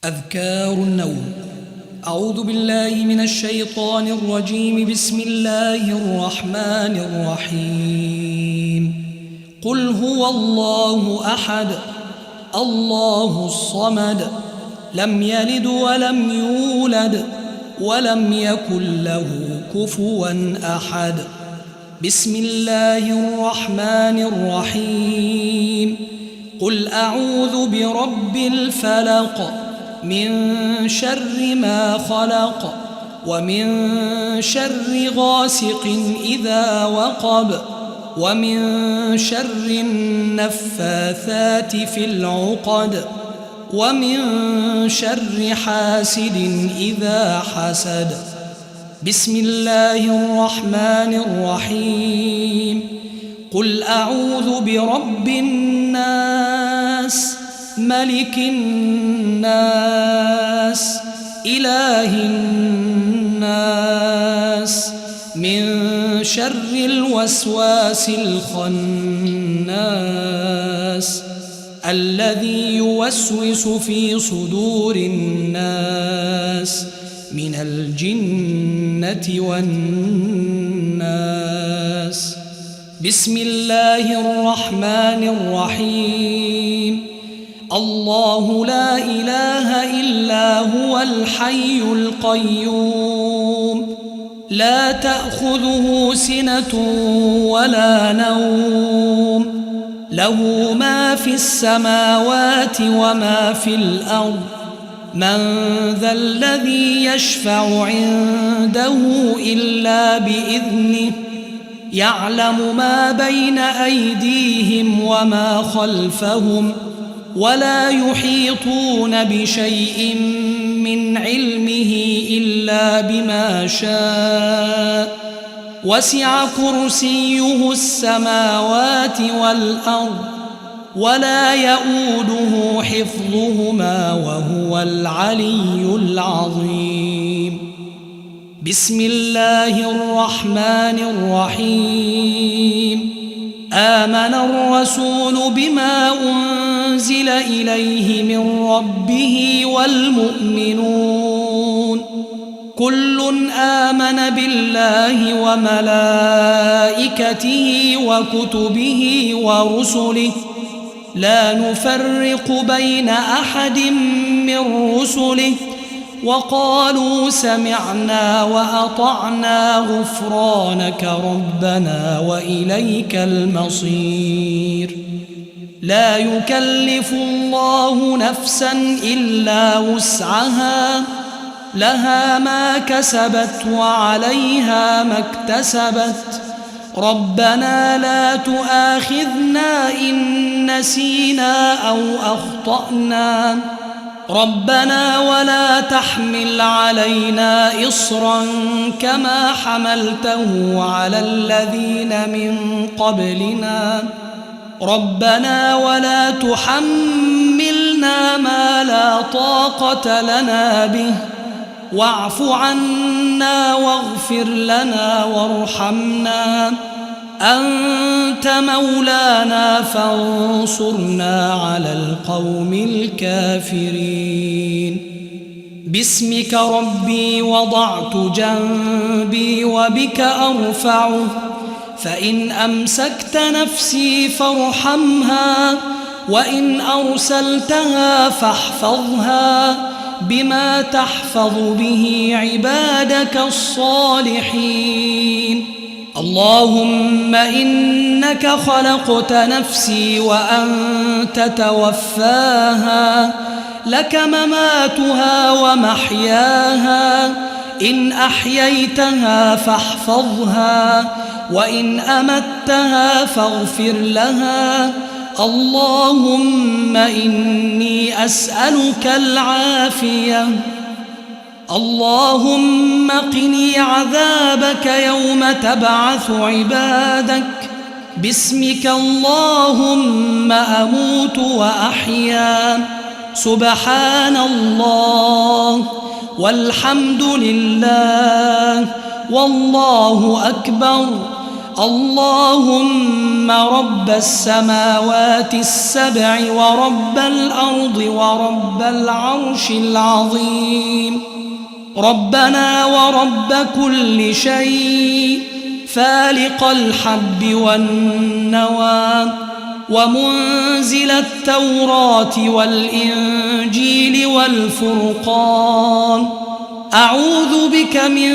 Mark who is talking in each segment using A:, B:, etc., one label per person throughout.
A: أذكار النوم. أعوذ بالله من الشيطان الرجيم. بسم الله الرحمن الرحيم. قل هو الله أحد الله الصمد لم يلد ولم يولد ولم يكن له كفوا أحد. بسم الله الرحمن الرحيم. قل أعوذ برب الفلق من شر ما خلق ومن شر غاسق إذا وقب ومن شر النفاثات في العقد ومن شر حاسد إذا حسد. بسم الله الرحمن الرحيم. قل أعوذ برب الناس ملك الناس إله الناس من شر الوسواس الخناس الذي يوسوس في صدور الناس من الجنة والناس. بسم الله الرحمن الرحيم. الله لا إله إلا هو الحي القيوم لا تأخذه سنة ولا نوم له ما في السماوات وما في الأرض. من ذا الذي يشفع عنده إلا بإذنه يعلم ما بين أيديهم وما خلفهم ولا يحيطون بشيء من علمه إلا بما شاء. وسع كرسيه السماوات والأرض ولا يؤوده حفظهما وهو العلي العظيم. بسم الله الرحمن الرحيم. آمن الرسول بما أنزل إليه من ربه والمؤمنون كل آمن بالله وملائكته وكتبه ورسله لا نفرق بين أحد من رسله وقالوا سمعنا وأطعنا غفرانك ربنا وإليك المصير. لا يكلف الله نفسا إلا وسعها لها ما كسبت وعليها ما اكتسبت. ربنا لا تؤاخذنا إن نسينا أو أخطأنا ربنا ولا تحمل علينا إصرا كما حملته على الذين من قبلنا ربنا ولا تحملنا ما لا طاقة لنا به واعف عنا واغفر لنا وارحمنا أنت مولانا فانصرنا على القوم الكافرين. باسمك ربي وضعت جنبي وبك أرفعه فإن أمسكت نفسي فارحمها وإن أرسلتها فاحفظها بما تحفظ به عبادك الصالحين. اللهم إنك خلقت نفسي وأنت توفاها لك مماتها ومحياها إن أحييتها فاحفظها وإن أمتها فاغفر لها. اللهم إني أسألك العافية. اللهم قني عذابك يوم تبعث عبادك. باسمك اللهم أموت وأحيا. سبحان الله والحمد لله والله أكبر اللهم رب السماوات السبع ورب الأرض ورب العرش العظيم، ربنا ورب كل شيء، فالق الحب والنوى، ومنزل التوراة والإنجيل والفرقان، أعوذ بك من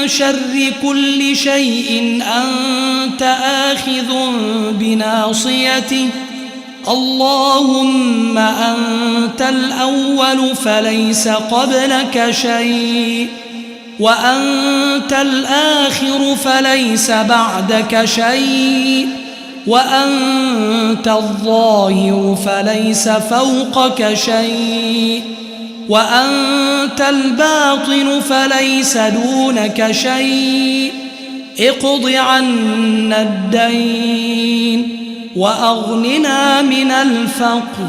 A: شر كل شيء أنت آخذ بناصيته، اللهم أنت الأول فليس قبلك شيء، وأنت الآخر فليس بعدك شيء، وأنت الظاهر فليس فوقك شيء، وأنت الباطن فليس دونك شيء، اقض عنا الدين وأغننا من الفقر.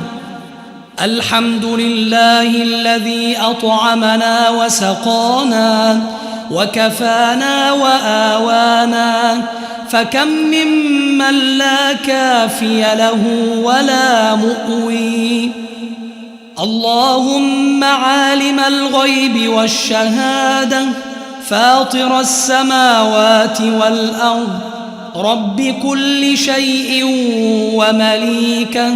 A: الحمد لله الذي أطعمنا وسقانا وكفانا وآوانا، فكم ممن لا كافي له ولا مؤوي. اللهم عالم الغيب والشهادة، فاطر السماوات والأرض، رب كل شيء ومليكه،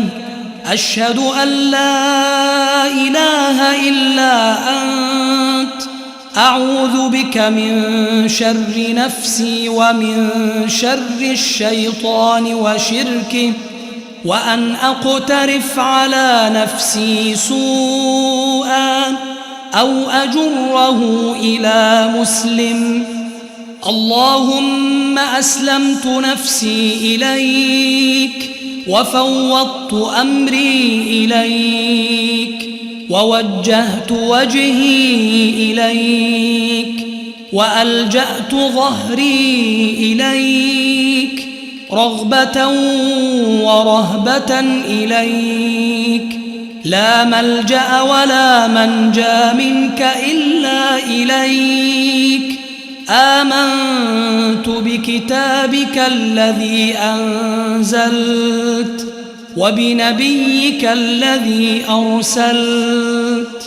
A: أشهد أن لا إله إلا أنت، أعوذ بك من شر نفسي ومن شر الشيطان وشركه، وأن أقترف على نفسي سوءا أو أجره إلى مسلم. اللهم أسلمت نفسي إليك، وفوضت أمري إليك، ووجهت وجهي إليك، وألجأت ظهري إليك، رغبة ورهبة إليك، لا ملجأ ولا منجى منك إلا إليك. آمنت بكتابك الذي أنزلت، وبنبيك الذي أرسلت،